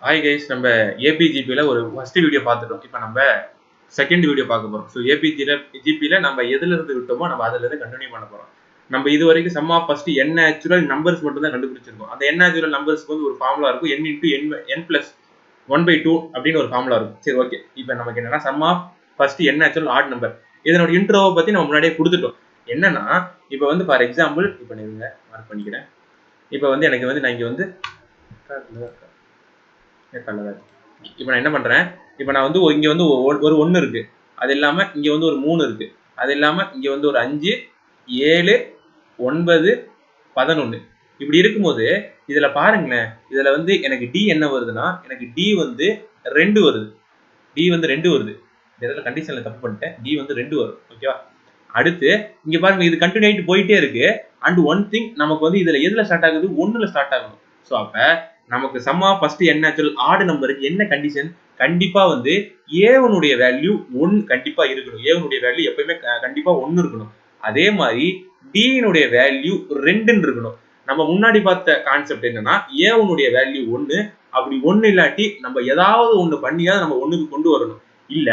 Hi guys, நம்ம ஏபிஜிபியில் ஒரு first video பார்த்துட்டோம். இப்போ நம்ம செகண்ட் வீடியோ பார்க்க போகிறோம். ஸோ ஜிபியில் நம்ம எதுலேருந்து விட்டோமோ நம்ம அதுலேருந்து கண்டினியூ பண்ண போகிறோம். நம்ம இது வரைக்கும் sum of first N natural numbers மட்டும் தான் கண்டுபிடிச்சிருக்கோம். அந்த என் நேச்சுரல் நம்பர்ஸ்க்கு வந்து ஒரு ஃபார்முலா இருக்கும். n இன்ட்டு n பிளஸ் 1/2 அப்படின்னு ஒரு ஃபார்முலா இருக்கும். சரி, ஓகே. இப்போ நமக்கு என்னன்னா sum of first N natural odd number. இதனோட இன்ட்ரோவை பற்றி நம்ம முன்னாடியே கொடுத்துட்டோம். என்னன்னா இப்போ வந்து ஃபார் எக்ஸாம்பிள் இப்போ நீங்கள் மார்க் பண்ணிக்கிறேன். இப்போ வந்து எனக்கு வந்து நான் இங்கே வந்து இப்போ நான் என்ன பண்றேன், இப்போ நான் வந்து இங்க வந்து ஒரு 1 இருக்கு, அது இல்லாம இங்க வந்து ஒரு 3 இருக்கு, அது இல்லாம இங்க வந்து ஒரு 5 7 9 11 இப்படி இருக்கும்போது இதுல பாருங்களேன், இதுல வந்து எனக்கு டி என்ன வருதுன்னா, எனக்கு டி வந்து 2 வருது. டி வந்து 2 வருது. இந்த கண்டிஷன்ல தப்பு பண்ணிட்டேன். டி வந்து 2 வரும். ஓகேவா? அடுத்து இங்க பாருங்க, இது கண்டினியூ ஆயிட்டு போயிட்டே இருக்கு. அண்ட் ஒன் திங், நமக்கு வந்து இதுல எதுல ஸ்டார்ட் ஆகுது, 1ல ஸ்டார்ட் ஆகணும். ஸோ அப்ப நமக்கு sum of first N natural odd நம்பருக்கு என்ன கண்டிஷன், கண்டிப்பா வந்து ஏவனுடைய வேல்யூ 1 கண்டிப்பா இருக்கணும். ஏவனுடைய வேல்யூ எப்பயுமே கண்டிப்பா 1 இருக்கணும். அதே மாதிரி டினுடைய வேல்யூ 2 இருக்கணும். நம்ம முன்னாடி பார்த்த கான்செப்ட் என்னன்னா, ஏவனுடைய வேல்யூ 1, அப்படி 1 இல்லாட்டி நம்ம ஏதாவது ஒண்ணு பண்ணியாவது நம்ம 1க்கு கொண்டு வரணும். இல்ல,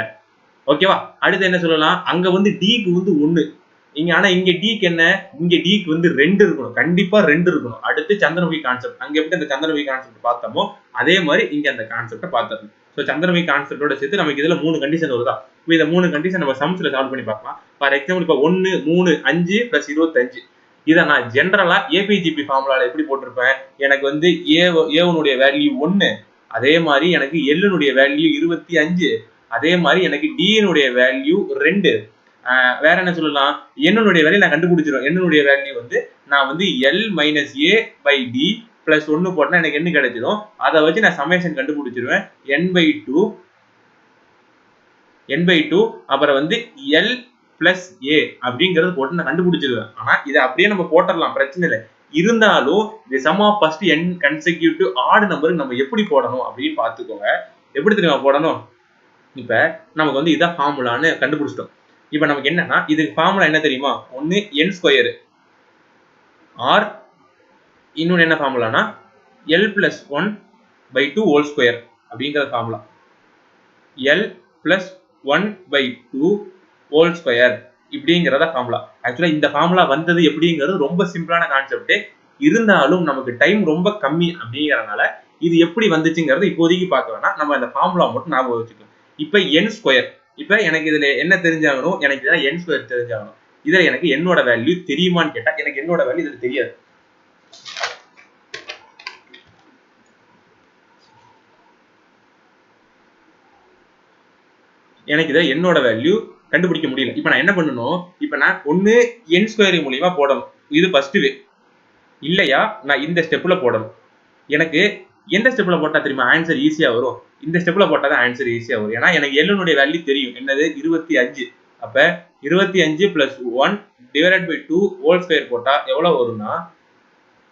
ஓகேவா? அடுத்து என்ன சொல்லலாம், அங்க வந்து டிக்கு வந்து 1 இங்க, ஆனா இங்க டிக்கு என்ன, இங்க டிக்கு வந்து 2 இருக்கணும். கண்டிப்பா 2 இருக்கணும். அடுத்து சந்திரமுகி கான்செப்ட், அங்க எப்படி அந்த சந்திரமுகி கான்செப்ட் பார்த்தோமோ அதே மாதிரி இங்க அந்த கான்செப்ட பார்த்தோம். சோ சந்திரமுகி கான்செப்டோட சேர்த்து நமக்கு இதுல 3 கண்டிஷன் வருதா. இப்போ இந்த 3 கண்டிஷன் நம்ம சம்ஸ்ல சால்வ் பண்ணி பார்க்கலாம். ஃபார் எக்ஸாம்பிள் இப்போ 1 3 5 + 25 இதை நான் ஜென்ரலா ஏபிஜிபி ஃபார்முலால எப்படி போட்டிருப்பேன், எனக்கு வந்து ஏவனுடைய வேல்யூ 1, அதே மாதிரி எனக்கு எல்லுடைய வேல்யூ 25, அதே மாதிரி எனக்கு டினுடைய வேல்யூ 2. வேற என்ன சொல்லலாம், என்னுடைய வேல்யூ நான் கண்டுபிடிச்சிருவேன். என்னுடைய வேல்யூ வந்து நான் வந்து L - A/D + 1 போட்டா எனக்கு என்ன கிடைச்சிடும், அதை வச்சு நான் சமேஷன் கண்டுபிடிச்சிருவேன். n/2 அப்புறம் வந்து L + A அப்படிங்கறது போட்டு நான் கண்டுபிடிச்சிருவேன். ஆனா இதை அப்படியே நம்ம போட்டுடலாம், பிரச்சனை இல்லை. இருந்தாலும் இந்த sum of first n consecutive odd நம்பருக்கு நம்ம எப்படி போடணும் அப்படின்னு பார்த்துக்கோங்க. எப்படி தெரியுமா போடணும், இப்ப நமக்கு வந்து இதான் ஃபார்முலான்னு கண்டுபிடிச்சிட்டோம். இப்ப நமக்கு என்னன்னா, இதுக்கு ஃபார்முலா என்ன தெரியுமா, ஒன்னு n² ஆர் இன்னொன்னு என்ன ஃபார்முலானா L + 1/2² அப்படிங்கிற ஃபார்முலா. L + 1/2² இப்படிங்கிறத formula. ஆக்சுவலா இந்த ஃபார்முலா வந்தது எப்படிங்கிறது ரொம்ப சிம்பிளான கான்செப்ட். இருந்தாலும் நமக்கு டைம் ரொம்ப கம்மி அப்படிங்கறதுனால இது எப்படி வந்துச்சுங்கிறது இப்போதைக்கு பார்க்க வேணாம். நம்ம இந்த ஃபார்முலா மட்டும் ஞாபகம் வச்சுக்கணும். இப்ப n², இப்ப எனக்கு இதுல என்ன தெரிஞ்சாகணும், எனக்கு இதுல n² தெரிஞ்சாகணும். இதுல எனக்கு என்னோட வேல்யூ தெரியுமான்னு கேட்டா எனக்கு என்னோட வேல்யூ இதுல தெரியாது. எனக்கு இதை என்னோட வேல்யூ கண்டுபிடிக்க முடியல. இப்ப நான் என்ன பண்ணணும், இப்ப நான் ஒன்னு n² மூலியமா போடணும். இது ஃபர்ஸ்ட் வே. இல்லையா நான் இந்த ஸ்டெப்ல போடணும். எனக்கு எந்த ஸ்டெப்ல போட்டா தெரியுமா ஆன்சர் ஈஸியா வரும், இந்த ஸ்டெப்ல போட்டா தான் ஆன்சர் ஈஸியா வரும். ஏன்னா எனக்கு எல்லுடைய வேல்யூ தெரியும், என்னது 25. அப்ப 25 + 1/2² போட்டா எவ்வளவு வரும்னா,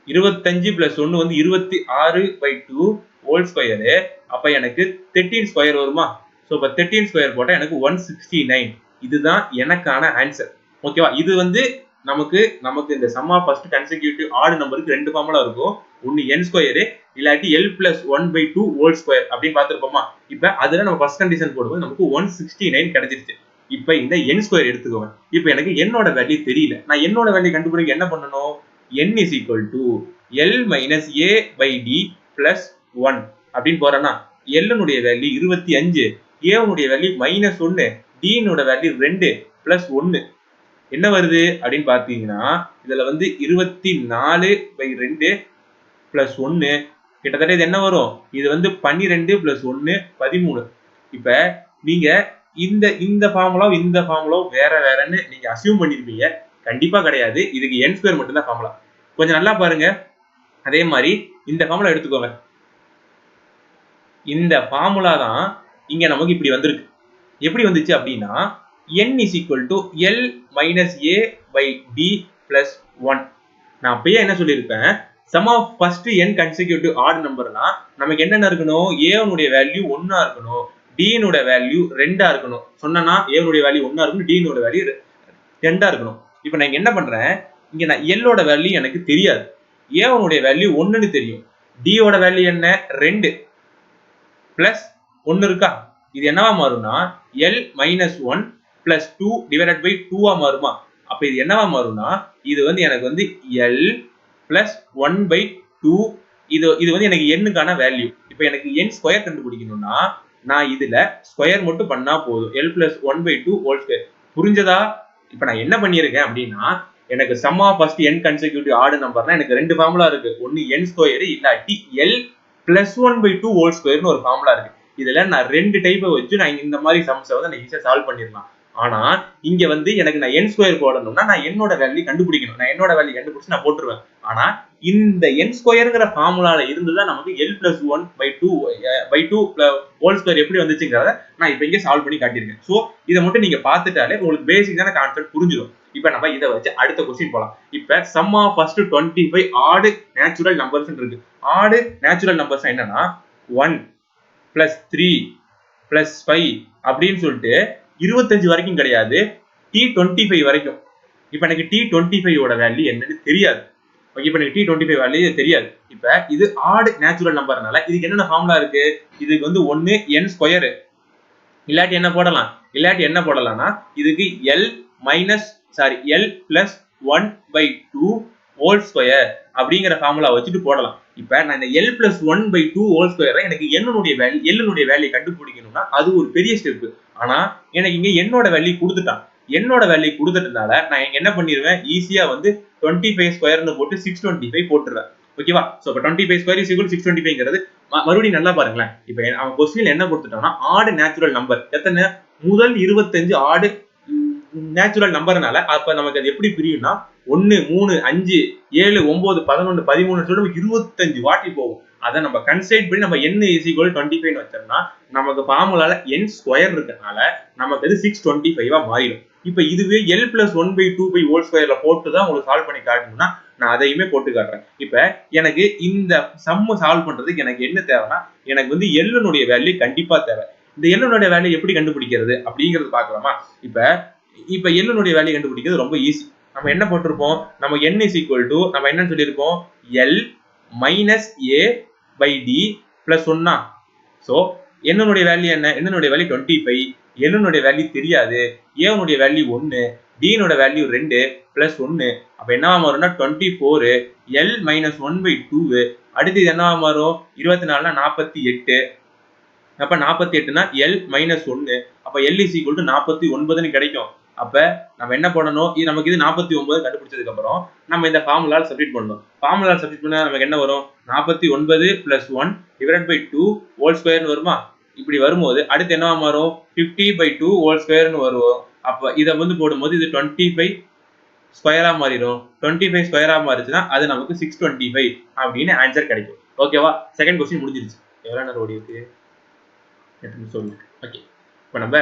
25 + 1 வந்து 26/2². அப்ப எனக்கு 13² வருமா. சோ இப்ப 13² போட்டா எனக்கு 169. இதுதான் எனக்கான ஆன்சர். ஓகேவா? இது வந்து நமக்கு இந்த sum of first consecutive odd நம்பருக்கு 2 ஃபார்முலா இருக்கும். ஒன்னு n² இல்லாட்டி L + 1/2² அப்படின்னு பார்த்திருப்போமா. இப்ப அதுல நம்ம ஃபர்ஸ்ட் கண்டிஷன் போடும்போது நமக்கு 169 கிடைச்சிருச்சு. இப்ப இந்த n² எடுத்துக்கோங்க. இப்ப எனக்கு என்னோட வேல்யூ தெரியல. நான் என்னோட வேல்யூ கண்டுபிடிக்க என்ன பண்ணணும், n = L - A/D + 1 அப்படின்னு போறேன்னா, L னுடைய வேல்யூ 25, A னுடைய வேல்யூ -1, D னோட வேல்யூ 2 + 1 என்ன வருது அப்படின்னு பாத்தீங்கன்னா, இதுல வந்து 24/2 + 1 கிட்டத்தட்ட இது என்ன வரும், இது வந்து 12 + 1 13. இப்ப நீங்க இந்த ஃபார்முலாவும் இந்த ஃபார்முலாவும் வேற வேறன்னு நீங்க அசியூம் பண்ணிருப்பீங்க. கண்டிப்பா கிடையாது. இதுக்கு n² மட்டும் தான் ஃபார்முலா. கொஞ்சம் நல்லா பாருங்க. அதே மாதிரி இந்த ஃபார்முலா எடுத்துக்கோங்க. இந்த ஃபார்முலா தான் இங்க நமக்கு இப்படி வந்திருக்கு. எப்படி வந்துச்சு அப்படின்னா, n = L - A/D + 1. நான் அப்பயே என்ன சொல்லியிருப்பேன், sum of first n consecutive odd நம்பர்னா நமக்கு என்னென்ன இருக்கணும், A னுடைய வேல்யூ 1 இருக்கணும், D னுடைய வேல்யூ 2 இருக்கணும். சொன்னா A னுடைய வேல்யூ 1 இருக்கணும், D னுடைய வேல்யூ 2 இருக்கணும். இப்போ நான் என்ன பண்றேன், இங்க நான் L ஓட வேல்யூ எனக்கு தெரியாது, A னுடைய வேல்யூ 1ன்னு தெரியும், D ஓட வேல்யூ என்ன 2. பிளஸ் 1 இருக்கா, இது என்னவா மாறும்னா L minus 1 plus 2 divided by 2 மாறுமா. அப்ப இது என்னவா மாறும்னா இது வந்து எனக்கு வந்து L பிளஸ் 1 பை 2. இது வந்து எனக்கு எண்ணுக்கான வேல்யூ. இப்ப எனக்கு எண் ஸ்கொயர் கண்டுபிடிக்கணும்னா நான் இதுல ஸ்கொயர் மட்டும் பண்ணா போதும். L plus 1 by 2 whole square. புரிஞ்சதா? இப்ப நான் என்ன பண்ணியிருக்கேன் அப்படின்னா எனக்கு sum of first n consecutive odd நம்பர்னா எனக்கு ரெண்டு ஃபார்முலா இருக்கு. ஒன்னு n ஸ்கொயர் இல்லாட்டி L பிளஸ் 1 பை 2 ஹோல் ஸ்கொயர்னு ஒரு ஃபார்முலா இருக்கு. இதுல நான் ரெண்டு டைப்பை வச்சு நான் இந்த மாதிரி சம்ஸை வந்து நான் ஈஸியா சால்வ் பண்ணிடலாம். ஆனா இங்க வந்து எனக்கு நான் n ஸ்கொயர் போடணும்னா நான் என்னோட வேல்யூ கண்டுபிடிக்கணும். நான் என்னோட வேல்யூ கண்டுபிடிச்சு நான் போட்டுருவேன். ஆனா இந்த n ஸ்கொயர்ங்கிற ஃபார்முலால இருந்துதான் நமக்கு L plus 1 by 2 whole square எப்படி வந்துச்சுங்கிறத நான் இப்ப இங்க சால்வ் பண்ணி காட்டியிருக்கேன். சோ இதை மட்டும் நீங்க பார்த்துட்டாலே உங்களுக்கு பேசிக்கான கான்செப்ட் புரிஞ்சிடும். இப்ப நம்ம இதை வச்சு அடுத்த கொஸ்டின் போலாம். இப்ப sum of first 25 odd natural numbers இருக்கு. ஆட் நேச்சுரல் நம்பர்ஸ் என்னன்னா 1 பிளஸ் 3 பிளஸ் 5 அப்படின்னு சொல்லிட்டு 25 வரைக்கும் கிடையாது, T25 வரைக்கும். இப்ப எனக்கு T25 ஓட வேல்யூ என்னன்னு தெரியாது. இப்ப எனக்கு T25 வேல்யூ தெரியாது. இப்ப இது ஆட் நேச்சுரல் நம்பர்னால இதுக்கு என்னென்ன ஃபார்முலா இருக்கு, இதுக்கு வந்து 1 n ஸ்கொயர் இல்லாட்டி என்ன போடலாம்னா இதுக்கு L plus 1 by 2 whole square அப்படிங்கிற ஃபார்முலா வச்சுட்டு போடலாம். இப்ப நான் இந்த L plus 1 by 2 whole square எனக்கு என்னுடைய வேல்யூ கண்டுபிடிக்கணும்னா அது ஒரு பெரிய ஸ்டெப். ஆனா எனக்கு இங்க என்னோட வேல்யூ கொடுத்துட்டான். என்னோட வேல்யூ கொடுத்துட்டனால நான் என்ன பண்ணிடுவேன், ஈஸியா வந்து 25 ஸ்கொயர்னு போட்டு 625 போட்டுருவேன். ஓகேவா? சோ இப்ப 25 ஸ்கொயர் இஸ் ஈக்குவல் 625ங்கிறது மறுபடியும் நல்லா பாருங்களேன். இப்ப அவன் क्वेश्चन என்ன கொடுத்துட்டான்னா ஆட் நேச்சுரல் நம்பர் எத்தனை, முதல் 25 ஆட் நேச்சுரல் நம்பர்னால அப்ப நமக்கு அது எப்படி பிரியும்னா 1 3 5 7 9 11 13 சொல்லி 25 வாட்டி போகும். அதை நம்ம கன்சிடர் பண்ணி நம்ம n is equal 25 வச்சோம்னா நமக்கு ஃபார்முலால n ஸ்கொயர் இருக்கனால நமக்கு அது 625 மாறிடும். இப்ப இதுவே L plus 1 by 2 by whole ஸ்கொயர்ல போட்டு தான் உங்களுக்கு சால்வ் பண்ணி காட்டணும்னா நான் அதையுமே போட்டு காட்டுறேன். இப்ப எனக்கு இந்த சம் சால்வ் பண்றதுக்கு எனக்கு என்ன தேவைன்னா எனக்கு வந்து L னுடைய வேல்யூ கண்டிப்பா தேவை. இந்த L னுடைய வேல்யூ எப்படி கண்டுபிடிக்கிறது அப்படிங்கிறது பார்க்கலாமா? இப்ப L னுடைய வேல்யூ கண்டுபிடிக்கிறது ரொம்ப ஈஸி. நம்ம என்ன போட்டிருப்போம், நம்ம n is equal to நம்ம என்ன சொல்லியிருப்போம், L minus a by d plus 1. So n னுடைய வேல்யூ என்ன, n னுடைய வேல்யூ 25, L னுடைய வேல்யூ தெரியாது, a னுடைய வேல்யூ 1, d னுடைய வேல்யூ 2 பிளஸ் 1. அப்ப என்னவா மாறும்னா 24 L மைனஸ் 1 பை 2. அடுத்து இது என்னவா மாறும், 24 48. அப்ப 48னா L மைனஸ் 1. அப்ப L is equal to 49 கிடைக்கும். அப்ப நம்ம என்ன பண்ணணும், நமக்கு இது 49 கண்டுபிடிச்சதுக்கு அப்புறம் நம்ம இந்த ஃபார்முலால சப்ஸ்டிட் பண்ணணும். ஃபார்முலால சப்ஸ்டிட் பண்ணா நமக்கு என்ன வரும், 49 பிளஸ் 1 டிவைடட் பை 2 ஹோல் ஸ்கொயர்னு வருமா. இப்படி வரும்போது அடுத்து என்னவா மாறும், 50 பை 2 ஹோல் ஸ்கொயர்னு வரும். அப்ப இதை வந்து போடும்போது இது 25 ஸ்கொயரா மாறிடும். 25 ஸ்கொயரா மாறிச்சுன்னா அது நமக்கு 625 அப்படின்னு ஆன்சர் கிடைக்கும். ஓகேவா? செகண்ட் क्वेश्चन முடிஞ்சிருச்சு. எவ்வளவு நேரம் ஓடி இருக்கு சொல்லு. ஓகே, இப்போ நம்ம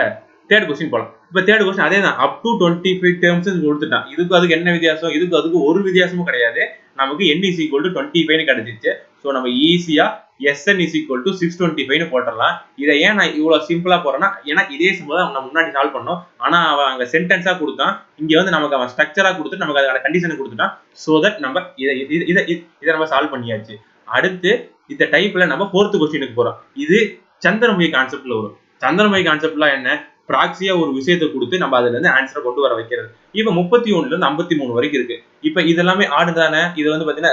தேர்ட் क्वेश्चन போலாம். இப்போ தேர்ட் क्वेश्चन அதே தான், அப் டு 25 டேர்ம்ஸ் கொடுத்துட்டான். இதுக்கு அதுக்கு என்ன வித்தியாசம், அதுக்கு ஒரு வித்தியாசமும் கிடையாது. நமக்கு n is equal to 25 னு கிடைச்சிருச்சு. சோ நம்ம ஈஸியா Sn is equal to 625 னு போட்டுறலாம். இதை ஏன் நான் இவ்வளவு சிம்பிளா போறேன்னா, ஏன்னா இதே சிம்பிள் தான் நம்ம முன்னாடி சால்வ் பண்ணோம். ஆனா அவன் அங்க சென்டென்ஸா கொடுத்தான், இங்க வந்து நமக்கு அவன் ஸ்ட்ரக்சரா கொடுத்து நமக்கு அதோட கண்டிஷனை கொடுத்துட்டான். சோ தட் நம்ம இதை நம்ம சால்வ் பண்ணியாச்சு. அடுத்து இந்த டைப்ல நம்ம ஃபோர்த் क्वेश्चनக்கு போறோம். இது சந்திரமுகி கான்செப்ட்ல வரும். சந்திரமுகி கான்செப்ட்ல என்ன, ப்ராக்ஸியா ஒரு விஷயத்தை கொடுத்து நம்ம அதுல இருந்து ஆன்சரை கொண்டு வர வைக்கிறது. இப்ப 31ல இருந்து 53 வரைக்கும் இருக்கு. இப்ப இதெல்லாமே ஆடு தானே, இது வந்து பாத்தீங்கன்னா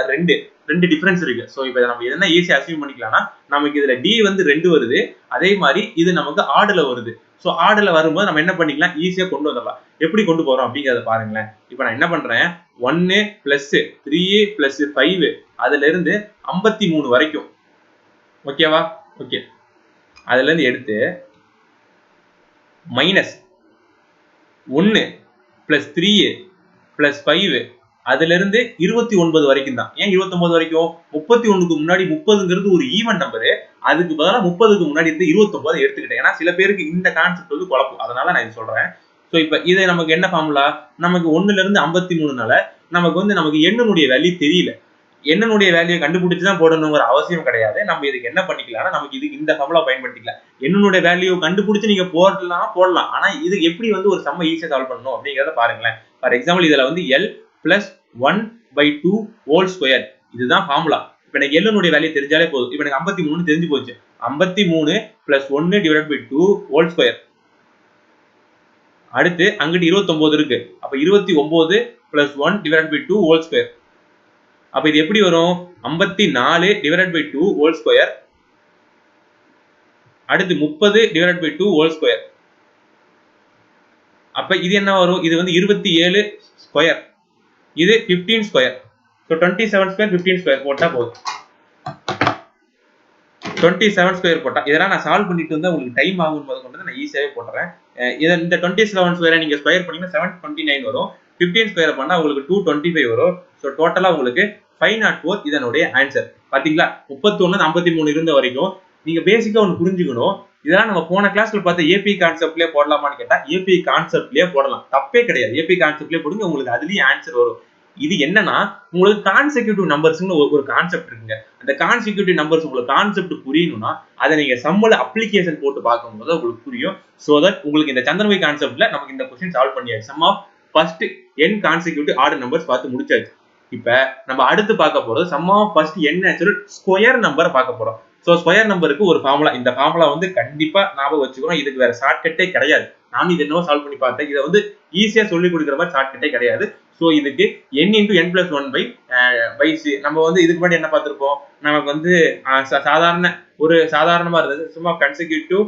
ரெண்டு டிஃபரன்ஸ் இருக்கு. சோ இப்ப நம்ம என்ன ஈஸியா அசீவ் பண்ணிக்கலாம்னா, நமக்கு இதுல டி வந்து 2 வருது, அதே மாதிரி இது நமக்கு ஆடுல வருது. சோ ஆடுல வரும்போது நம்ம என்ன பண்ணிக்கலாம், ஈஸியா கொண்டு வந்துடலாம். எப்படி கொண்டு போறோம் அப்படிங்கறத பாருங்களேன். இப்ப நான் என்ன பண்றேன், 1 பிளஸ் 3 பிளஸ் 5 அதுல இருந்து 53 வரைக்கும். ஓகேவா? ஓகே, அதுல இருந்து எடுத்து மைனஸ் 1 பிளஸ் 3 பிளஸ் 5 அதுல இருந்து 29 வரைக்கும் தான். ஏன் 29 வரைக்கும், 31க்கு முன்னாடி 30ங்கிறது ஒரு ஈவன் நம்பரு, அதுக்கு பதிலாக 30க்கு முன்னாடி இருந்து 29 எடுத்துக்கிட்டேன். ஏன்னா சில பேருக்கு இந்த கான்செப்ட் வந்து குழப்பம், அதனால நான் இது சொல்றேன். சோ இப்ப இது நமக்கு என்ன ஃபார்முலா, நமக்கு 1ல இருந்து 53னால நமக்கு எண்ணுடைய வேல்யூ தெரியல. என்னுடைய வேல்யூ கண்டுபிடிச்சு தான் போடணுங்கிற அவசியம் கிடையாது. நம்ம இதுக்கு என்ன பண்ணிக்கலாம்னா, நமக்கு இது இந்த ஃபார்முலா பயன்படுத்திக்கலாம். என்னுடைய வேல்யூ கண்டுபிடிச்சு நீங்க போடலாம். ஆனா இது எப்படி வந்து ஒரு சம்ம ஈஸியா சால்வ் பண்ணணும் அப்படிங்கறத பாருங்களேன். ஃபார் எக்ஸாம்பிள் இதுல வந்து L plus 1 by 2 whole square இதுதான் ஃபார்முலா. இப்போ எனக்கு எல்லுனுடைய வேல்யூ தெரிஞ்சாலே போதும். இப்போ எனக்கு 53 தெரிஞ்சு போச்சு. 53 + 1 / 2 ஹோல் ஸ்கொயர். அடுத்து அங்கிட்டு 29 இருக்கு. அப்ப 29 + 1 / 2 ஹோல் ஸ்கொயர். அப்ப இது எப்படி வரும்? 54 / 2 ஹோல் ஸ்கொயர். அடுத்து 30 / 2 ஹோல் ஸ்கொயர். அப்ப இது என்ன வரும்? இது வந்து 27 ஸ்கொயர். இது 15 ஸ்கொயர். சோ 27 ஸ்கொயர் 15 ஸ்கொயர் போட்டா போதும். 27 ஸ்கொயர் போட்டா இதெல்லாம் நான் சால்வ் பண்ணிட்டு வந்தா உங்களுக்கு டைம் ஆகும் போது கொண்டு நான் ஈஸியாவே போட்டுறேன். இந்த 27 ஸ்கொயரை நீங்க ஸ்கொயர் பண்ணீங்கன்னா 729 வரும். 15 ஸ்கொயர் பண்ணா உங்களுக்கு 225 வரும். சோ டோட்டலா உங்களுக்கு 504 இதனுடைய ஆன்சர். பாத்தீங்களா? 31 53 இருந்த வரைக்கும் நீங்க பேசிக்கா ஒன்னு புரிஞ்சுக்கணும். இதெல்லாம் நம்ம போன கிளாஸ்ல பார்த்த ஏபி கான்செப்ட்லயே போடலாமான்னு கேட்டா ஏபி கான்செப்ட்லயே போடலாம். தப்பே கிடையாது. ஏபி கான்செப்ட்லயே போடுங்க, உங்களுக்கு அதுலயே ஆன்சர் வரும். இது என்னன்னா உங்களுக்கு கான்செக்யூட்டிவ் நம்பர்ஸ்னு ஒரு கான்செப்ட் இருக்குங்க. அந்த கான்செக்யூட்டிவ் நம்பர்ஸ் உங்களுக்கு கான்செப்ட் புரியணும்னா அதை நீங்க சம்மல அப்ளிகேஷன் போட்டு பார்க்கும்போது உங்களுக்கு புரியும். சோ தட் உங்களுக்கு இந்த சந்திரமுகி கான்செப்ட்ல நமக்கு இந்த क्वेश्चन சால்வ் பண்ணியாச்சு. Sum of first n consecutive odd numbers பார்த்து முடிச்சாச்சு. இப்ப நம்ம அடுத்து பார்க்க போறது sum of first n natural square number பார்க்க போறோம். சோ ஸ்கொயர் நம்பருக்கு ஒரு ஃபார்முலா. இந்த ஃபார்முலா வந்து கண்டிப்பா ஞாபகம் வச்சுக்கணும். இதுக்கு வேற ஷார்ட்கட்டே கிடையாது. நானும் இது என்னவோ சால்வ் பண்ணி பார்த்தேன். இதை வந்து ஈஸியா சொல்லி கொடுக்குற மாதிரி ஷார்ட்கட்டே கிடையாது. சோ இதுக்கு n × n + 1 by c. நம்ம வந்து இதுக்கு முன்னாடி என்ன பார்த்திருப்போம்? நமக்கு வந்து சாதாரணமா இருந்தது. சும்மா கன்செக்யூட்டிவ்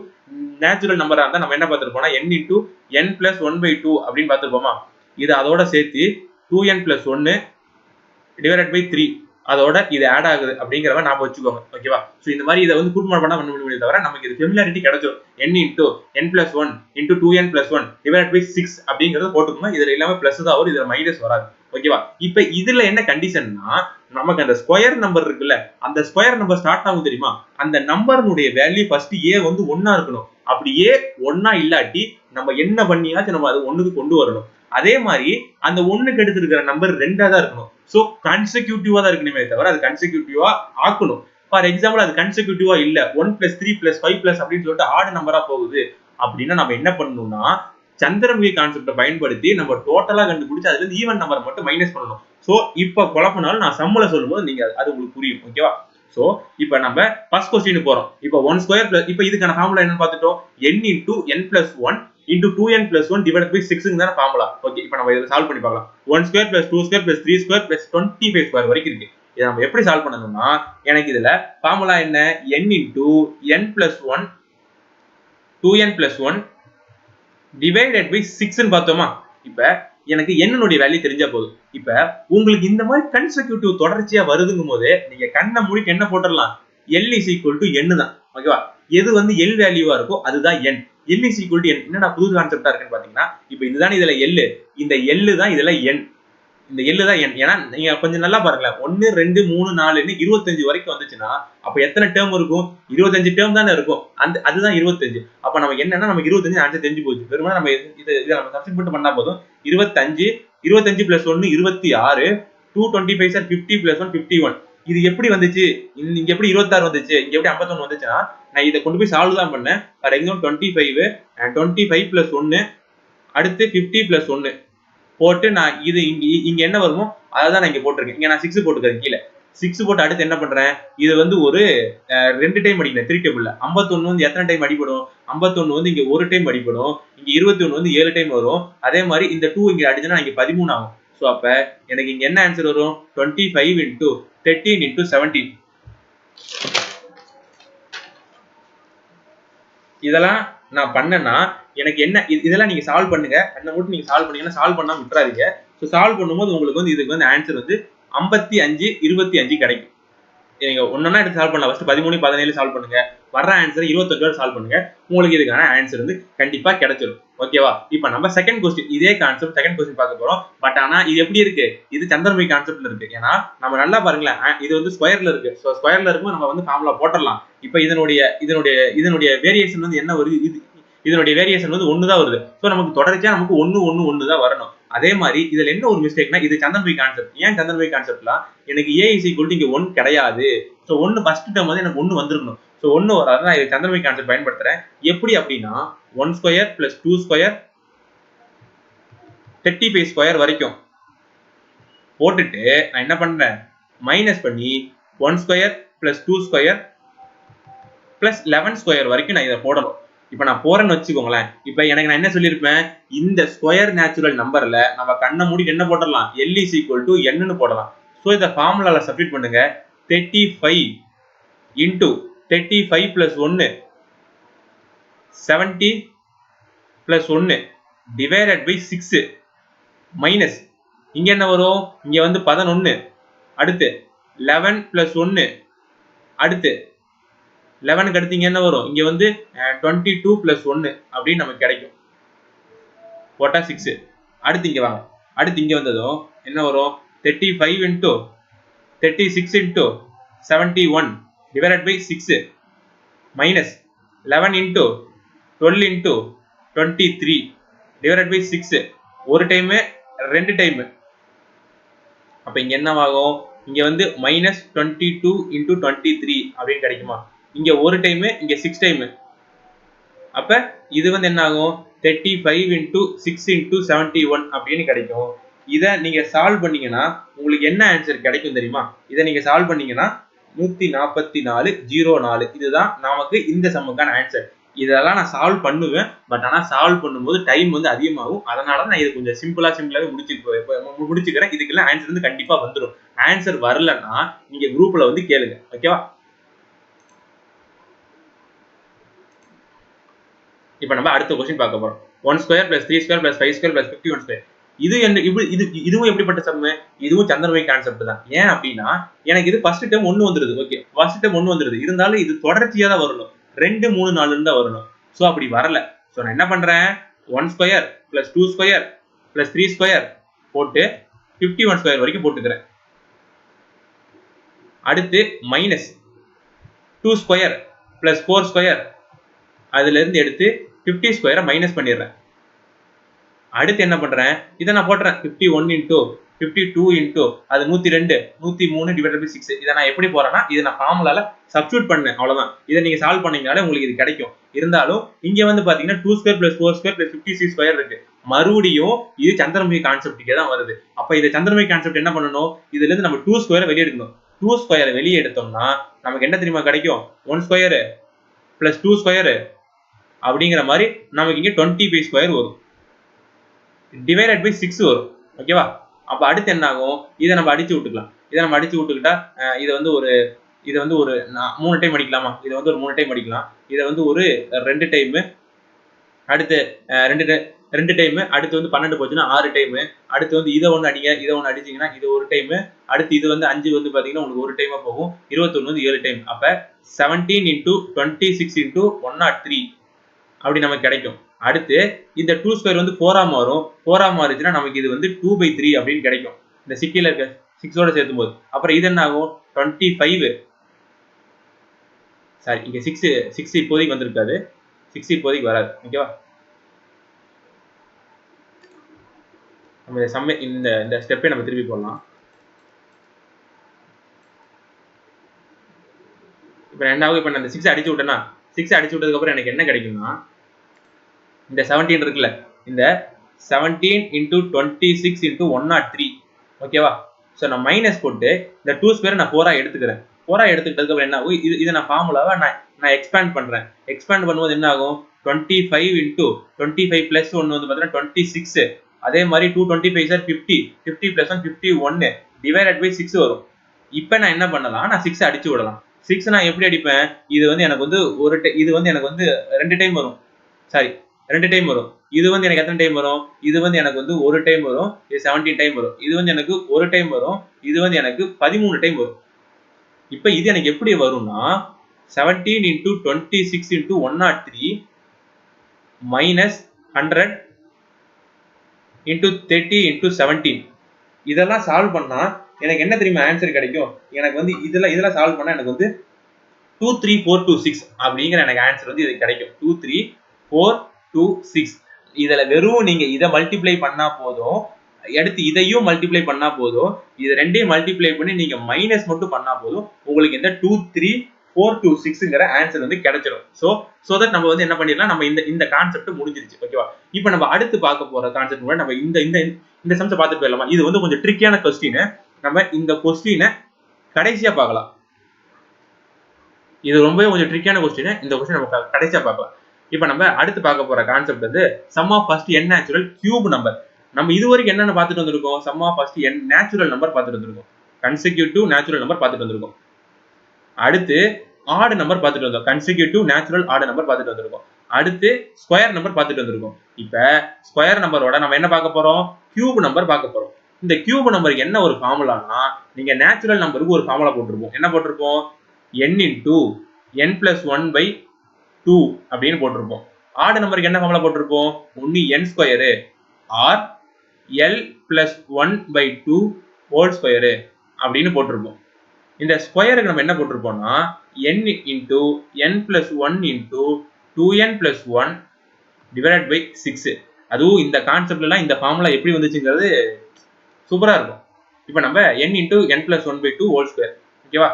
நேச்சுரல் நம்பரா இருந்தா நம்ம என்ன பார்த்திருப்போம்னா n × n + 1/2 அப்படின்னு பார்த்திருப்போமா? இது அதோட சேர்த்து 2n + 1 / 3 அதோட இது ஆட் ஆகுது அப்படிங்கறத நாம வச்சுக்கோங்க. ஓகேவா? சோ இந்த மாதிரி இத வந்து கூட்டல் பண்ண முடியல தவிர நமக்கு இது ஃபெமிலியாரிட்டி கிடைச்சிரும். n × n + 1 × 2n + 1 / 6 அப்படிங்கறத போட்டுக்கோங்க. இதுல எல்லாமே பிளஸ் தான் வரும். இதுல மைனஸ் வராது. ஓகேவா? இப்போ இதுல என்ன கண்டிஷன்னா நமக்கு அந்த ஸ்கொயர் நம்பர் இருக்குல்ல, அந்த ஸ்கொயர் நம்பர் ஸ்டார்ட் ஆகும் தெரியுமா? அந்த நம்பர்னுடைய வேல்யூ ஃபர்ஸ்ட் a வந்து 1 இருக்கணும். அப்படி a 1 இல்லாட்டி நம்ம என்ன பண்ணியாச்சும் நம்ம அது 1க்கு கொண்டு வரணும். அதே மாதிரி அந்த 1க்கு அடுத்து இருக்கிற நம்பர் 2ஆ தான் இருக்கணும். சோ கன்செக்யூட்டிவா தான் இருக்கணுமே தவிர அது கன்செக்யூட்டிவா ஆக்கணும். ஃபார் எக்ஸாம்பிள் அது கன்செக்யூட்டிவா இல்ல 1 + 3 + 5 அப்படின்னு சொல்லிட்டு ஆட் நம்பரா போகுது அப்படின்னா நம்ம என்ன பண்ணணும்னா சந்திரமுகி கான்செப்ட பயன்படுத்தி நம்ம டோட்டலா கண்டுபிடிச்சு அதுல இருந்து ஈவன் நம்பர் மட்டும் மைனஸ் பண்ணணும். சோ இப்ப குழப்பனாலும் நான் சம்மல சொல்லும்போது நீங்க அது உங்களுக்கு புரியும். ஓகேவா? சோ இப்போ நம்ம ஃபர்ஸ்ட் क्वेश्चन போறோம். இப்போ 1 ஸ்கொயர் இப்போ இதுக்கான ஃபார்முலா என்னன்னு பார்த்துட்டோம். n × n + 1 × 2n + 1 / 6 தான ஃபார்முலா. ஓகே, இப்போ நம்ம இத சால்வ் பண்ணி பார்க்கலாம். 1 ஸ்கொயர் + 2 ஸ்கொயர் + 3 ஸ்கொயர் + 25 ஸ்கொயர் வரைக்கும் இருக்கு. இத நம்ம எப்படி சால்வ் பண்ணனும்னா எனக்கு இதுல ஃபார்முலா என்ன? n × n + 1 2n + 1 / 6 ன்னு பார்த்தோமா? இப்ப எனக்கு n னுடைய வேல்யூ தெரிஞ்சா போதும். இப்ப உங்களுக்கு இந்த மாதிரி கன்செக்யூட்டிவ் தொடர்ச்சியா வருதுங்கும்போது நீங்க கண்ணை மூடிட்டு என்ன போட்டுறலாம்? l = n தான். ஓகேவா? எது வந்து l வேல்யூவா இருக்கோ அதுதான் n. l = n. என்னடா புது கான்செப்டா இருக்குன்னு பாத்தீங்கன்னா, இப்போ இதுதான் இதுல l. இந்த l தான் இதுல n. இந்த l தான் n. ஏன்னா நீங்க கொஞ்சம் நல்லா பாருங்களேன். 1 2 3 4ன்னு 25 வரைக்கும் வந்துச்சுன்னா அப்ப எத்தனை டேர்ம் இருக்கும்? 25 டேர்ம் தானே இருக்கும். அதுதான் 25. அப்ப நமக்கு என்னன்னா நமக்கு 25 ஆன்சர் தெரிஞ்சு போச்சு. வெறுமனே நம்ம இத நம்ம சப்ஸ்டிட்யூட் பண்ணா போதும். 25 25 + 1 26 225 சார் 50 + 1 51. இது எப்படி வந்துச்சு? இங்க எப்படி 26 வந்துச்சு? இங்க எப்படி 51 வந்துச்சுன்னா நான் இத கொண்டு போய் சால்வ் தான் பண்ணேன். ஃபார் எக்ஸாம்பிள் 25 + 1 அடுத்து 50 + 1 போட்டு நான் இது இங்க என்ன வருமோ அதை தான் நான் இங்க போட்டிருக்கேன். இங்க நான் 6 போட்டுக்கிறேன் கீழே. 6 போட்டு அடுத்து என்ன பண்றேன்? இது வந்து ஒரு 2 டைம் அடிக்கிறேன் 3 டேபிள்ல. 51 வந்து எத்தனை டைம் அடிபடும்? 51 வந்து இங்க ஒரு டைம் அடிபடும். இங்க 21 வந்து 7 டைம் வரும். அதே மாதிரி இந்த 2 இங்க அடிச்சனா இங்க 13 ஆகும். சோ அப்ப எனக்கு இங்க என்ன ஆன்சர் வரும்? 25 × 13 × 17. இதெல்லாம் நான் பண்ணேன்னா எனக்கு என்ன இதெல்லாம் நீங்க சால்வ் பண்ணுங்க. அந்த மட்டும் நீங்க சால்வ் பண்ணீங்கன்னா சால்வ் பண்ணாம விட்டுறாதீங்க. சோ சால்வ் பண்ணும்போது உங்களுக்கு வந்து இதுக்கு வந்து ஆன்சர் வந்து 55 25 கிடைக்கும். நீங்க ஒண்ணா எடுத்து சால்வ் பண்ணலாம். ஃபர்ஸ்ட் 13 17 சால்வ் பண்ணுங்க. வர்ற ஆன்சர் 25 சால்வ் பண்ணுங்க. உங்களுக்கு இதுக்கான ஆன்சர் வந்து கண்டிப்பா கிடைச்சிரும். ஓகேவா? இப்போ நம்ம செகண்ட் क्वेश्चन இதே கான்செப்ட் செகண்ட் क्वेश्चन பார்க்க போறோம். பட் ஆனா இது எப்படி இருக்கு? இது சந்திரமுகி கான்செப்ட்ல இருக்கு. ஏன்னா நம்ம நல்லா பாருங்களேன். இது வந்து ஸ்கொயர்ல இருக்கு. சோ ஸ்கொயர்ல இருக்கும்போது நம்ம வந்து ஃபார்முலா போட்டுறலாம். இப்போ இதனுடைய வேரியேஷன் வந்து என்ன வருது? இதனுடைய வேரியேஷன் வந்து 1 தான் வருது. சோ நமக்கு தொடர்ச்சியா நமக்கு 1 1 1 தான் வரணும். அதே மாதிரி இதுல என்ன ஒரு மிஸ்டேக்னா இது சந்திரமுகி கான்செப்ட். ஏன் சந்திரமுகி கான்செப்ட்ல எனக்கு a = இங்க 1 கிடையாது. சோ 1 ஃபர்ஸ்ட் டேர்ம் வந்து எனக்கு 1 வந்திருக்கணும். சோ 1 வராது. நான் இது சந்திரமுகி கான்செப்ட் பயன்படுத்துறேன். எப்படி அப்படின்னா 1 ஸ்கொயர் + 2 ஸ்கொயர் 35 ஸ்கொயர் வரைக்கும் போட்டுட்டு நான் என்ன பண்றேன்? மைனஸ் பண்ணி 1 square plus 2 square plus 11 square வரைக்கும் நான் இதை போடணும். இப்போ நான் போறேன்னு வச்சுக்கோங்களேன். இப்போ எனக்கு நான் என்ன சொல்லியிருப்பேன், இந்த ஸ்கொயர் நேச்சுரல் நம்பர்ல நம்ம கண்ணை மூடிட்டு என்ன போடலாம், L is equal to n ன்னு போடலாம். ஸோ இந்த ஃபார்முலால சப்ஸ்டிட் பண்ணுங்க. 35 into 35 plus 1 70 plus 1 divided by 6 minus இங்க என்ன வரும், இங்க வந்து 11, அடுத்து 11 பிளஸ் 1, அடுத்து 11க்கு அடுத்து இங்க என்ன வரும், இங்க வந்து 22 பிளஸ் 1 அப்படின்னு நமக்கு கிடைக்கும். போட்டா 6. அடுத்து இங்க வாங்க, அடுத்து இங்க வந்ததும் என்ன வரும், 35 into 36 into 71 divided by 6 minus 11 into 12 into 23 divided by 6. ஒரு டைம் ரெண்டு டைம். அப்ப இங்க என்ன ஆகும், இங்க வந்து மைனஸ் 22 இன்டூ 23 அப்படின்னு கிடைக்குமா. இங்க ஒரு டைம், இங்க 6 டைம். அப்ப இது வந்து என்ன ஆகும், 35 இன்டூ 6 இன்டூ 71 அப்படின்னு கிடைக்கும். இதை நீங்க சால்வ் பண்ணீங்கன்னா உங்களுக்கு என்ன ஆன்சர் கிடைக்கும் தெரியுமா. இதை நீங்க சால்வ் பண்ணீங்கன்னா 144.04 இதுதான் நமக்கு இந்த சம்முக்கான ஆன்சர். இதெல்லாம் நான் சால்வ் பண்ணுவேன், பட் ஆனால் சால்வ் பண்ணும்போது டைம் வந்து அதிகமாகும். அதனால நான் இது கொஞ்சம் சிம்பிளாவே முடிச்சுக்கிறேன். இதுக்கெல்லாம் ஆன்சர் வந்து கண்டிப்பா வந்துடும். ஆன்சர் வரலன்னா நீங்க குரூப்ல வந்து கேளுங்க, ஓகேவா. இப்போ நம்ம அடுத்த क्वेश्चन பார்க்க போறோம். 1 square plus 3 square plus 5 square plus 51 square. இதுவும் எப்படிப்பட்ட சம், இதுவும் சந்திரமுகி கான்செப்ட் தான். ஏன் அப்படின்னா எனக்கு இது ஃபர்ஸ்ட் டைம் 1 வந்துருது. ஓகே, ஃபர்ஸ்ட் டைம் 1 வந்துருது. இருந்தாலும் இது தொடர்ச்சியா தான் வரணும். 2 3 4 தான் வரணும். சோ அப்படி வரல. சோ நான் என்ன பண்றேன், 1 square plus 2 square plus 3 square போட்டு 51 ஸ்கொயர் வரைக்கும் போட்டுக்கிறேன். அடுத்து மைனஸ் 2 ஸ்கொயர் பிளஸ் 4 ஸ்கொயர் அதுல இருந்து எடுத்து 50 ஸ்கொயரை மைனஸ் பண்ணிடுறேன். அடுத்து என்ன பண்றேன், இதை நான் போட்டுறேன் 51 இன்டூ 52 இன்டூ அது 102 103 டிவைடட் பை 6. இதை நான் எப்படி போறேன்னா, இதை நான் ஃபார்முலால சப்ஸ்டிட்யூட் பண்ணேன், அவ்வளவுதான். இதை நீங்க சால்வ் பண்ணீங்கனாலே உங்களுக்கு இது கிடைக்கும். இருந்தாலும் இங்க வந்து பாத்தீங்கன்னா 2 square plus 4 square plus 56 square இருக்கு. மறுபடியும் இது சந்திரமுகி கான்செப்டுக்கே தான் வருது. அப்ப இது சந்திரமுகி கான்செப்ட் என்ன பண்ணணும், இதுல இருந்து நம்ம 2 ஸ்கொயரை வெளியே எடுக்கணும். 2 ஸ்கொயரை வெளியே எடுத்தோம்னா நமக்கு என்ன தெரியுமா கிடைக்கும், 1 ஸ்கொயர் பிளஸ் 2 ஸ்கொயர் அப்படிங்கிற மாதிரி நமக்கு இங்க 25 ஸ்கொயர் வரும், டிவைடட் பை 6 வரும், ஓகேவா. அப்ப அடுத்து என்ன ஆகும், இதை நம்ம அடிச்சு விட்டுக்கலாம். இதை நம்ம அடிச்சு விட்டுக்கிட்டா இதை வந்து ஒரு 3 டைம் அடிக்கலாமா, இதை வந்து ஒரு 3 டைம் அடிக்கலாம். இதை வந்து ஒரு 2 டைம், அடுத்து 2 டைம், அடுத்து வந்து 12 போச்சுன்னா 6 டைம். அடுத்து வந்து இதை ஒன்று அடிங்க, இதை ஒன்று அடிச்சிங்கன்னா இது ஒரு டைம். அடுத்து இது வந்து 5 வந்து பாத்தீங்கன்னா உங்களுக்கு ஒரு டைமா போகும். 21 வந்து 7 டைம். அப்ப 17 இன்டூ 26 இன்டூ 103 அப்படி நமக்கு கிடைக்கும். அடுத்து இந்த 2 ஸ்கொயர் வந்து 4ஆ மாறும். 4ஆ மாறுச்சுன்னா நமக்கு இது வந்து 2/3 அப்படின்னு கிடைக்கும், இந்த சிட்டியில இருக்க 6ஓட சேர்த்தும் போது. அப்புறம் இது என்ன ஆகும், 25 சாரி இங்க 6 இப்போதைக்கு வந்திருக்காது, 6 இப்போதைக்கு வராது, ஓகேவா. நம்ம இந்த ஸ்டெப்பை நம்ம திருப்பி போடலாம். இப்போ ரெண்டாவது இப்போ நான் இந்த 6 அடிச்சு விட்டேன்னா, 6 அடிச்சு விட்டதுக்கு அப்புறம் எனக்கு என்ன கிடைக்கும்னா, இந்த 17 இருக்குல்ல, இந்த 17 இன்டூ 26 இன்டூ 103, ஓகேவா. ஸோ நான் மைனஸ் போட்டு இந்த 2 ஸ்கொயரை நான் 4ஆ எடுத்துக்கிறேன். 4ஆ எடுத்துக்கிட்டதுக்கு அப்புறம் என்ன ஆகும், இதை நான் ஃபார்முலாவை நான் எக்ஸ்பேண்ட் பண்றேன். எக்ஸ்பேண்ட் பண்ணும்போது என்ன ஆகும், 25 இன்டூ 25 பிளஸ் 1 வந்து பார்த்தீங்கன்னா 26. அதே மாதிரி 225 சார் 50, 50 பிளஸ் 1 51 டிவைடட் பை 6 வரும். இப்போ நான் என்ன பண்ணலாம், நான் 6 அடிச்சு விடலாம். 6 நான் எப்படி அடிப்பேன், இது வந்து எனக்கு வந்து இது வந்து எனக்கு வந்து 2 டைம் வரும், சாரி 2 டைம் வரும். இது வந்து எனக்கு எத்தனை டைம் வரும், இது வந்து எனக்கு வந்து ஒரு டைம் வரும், இது 17 டைம் வரும். இது வந்து எனக்கு ஒரு டைம் வரும், இது வந்து எனக்கு 13 டைம் வரும். இப்போ இது எனக்கு எப்படி வரும்னா, 17 into 26 into 103 minus 100 into 30 into 17. இதெல்லாம் சால்வ் பண்ணா எனக்கு என்ன தெரியுமா ஆன்சர் கிடைக்கும், எனக்கு வந்து இதெல்லாம் சால்வ் பண்ணா எனக்கு வந்து 23426 அப்படிங்கிற எனக்கு ஆன்சர் வந்து இது கிடைக்கும். 23426. இதுல வெறும் நீங்க இதை மல்டிப்ளை பண்ணா போதும், அடுத்து இதையும் மல்டிப்ளை பண்ணா போதும், இது ரெண்டையும் மல்டிப்ளை பண்ணி நீங்க மைனஸ் மட்டும் பண்ணா போதும், உங்களுக்கு இந்த 23426ங்கிற ஆன்சர் வந்து கிடைச்சிடும். சோ தட் நம்ம வந்து என்ன பண்ணிடலாம், நம்ம இந்த கான்செப்ட் முடிஞ்சிருச்சு, ஓகேவா. இப்போ நம்ம அடுத்து பார்க்க போற கான்செப்ட் கூட நம்ம இந்த சம்ஸை பார்த்துட்டு போயிடலாமா. இது வந்து கொஞ்சம் ட்ரிக்கியான கொஸ்டின். நம்ம இந்த கொஸ்டினை கடைசியா பார்க்கலாம். இது ரொம்பவே கொஞ்சம் ட்ரிக்கியான கொஸ்டின். இந்த கொஸ்டின் நம்ம கடைசியா பார்க்கலாம். இப்போ நம்ம அடுத்து பார்க்க போற கான்செப்ட் வந்து sum of first n natural cube number. நம்ம இதுவரைக்கும் என்னென்ன பார்த்துட்டு வந்திருக்கோம்? Sum of first n natural number பார்த்துட்டு வந்திருக்கோம். கன்சிக்யூட்டிவ் நேச்சுரல் நம்பர் பார்த்துட்டு வந்திருக்கோம். அடுத்து ஆட் நம்பர் பார்த்துட்டு வந்தோம். கன்சிக்யூட்டிவ் நேச்சுரல் ஆட் நம்பர் பார்த்துட்டு வந்திருக்கோம். அடுத்து ஸ்கொயர் நம்பர் பார்த்துட்டு வந்திருக்கோம். இப்போ ஸ்கொயர் நம்பரோட நம்ம என்ன பார்க்க போறோம்? கியூப் நம்பர் பார்க்க போறோம். இந்த கியூப் நம்பருக்கு என்ன ஒரு ஃபார்முலானா, நீங்க நேச்சுரல் நம்பருக்கு ஒரு ஃபார்முலா போட்டிருப்போம். என்ன போட்டிருப்போம்? n into n plus 1 by 2 அப்படின்னு போட்டிருப்போம். ஆட் நம்பருக்கு என்ன ஃபார்முலா போட்டிருப்போம்? ஒன்னு n square or l plus 1 by 2 whole square அப்படின்னு போட்டிருப்போம். இந்த ஸ்கொயருக்கு நம்ம என்ன போட்டிருப்போம்னா n into n plus 1 into 2n plus 1 divided by 6. அதுவும் இந்த கான்செப்ட்லாம் இந்த ஃபார்முலா எப்படி வந்துச்சுங்கிறது சூப்பரா இருக்கும். இப்போ நம்ம n into n plus 1 by 2 whole square. ஓகேவா?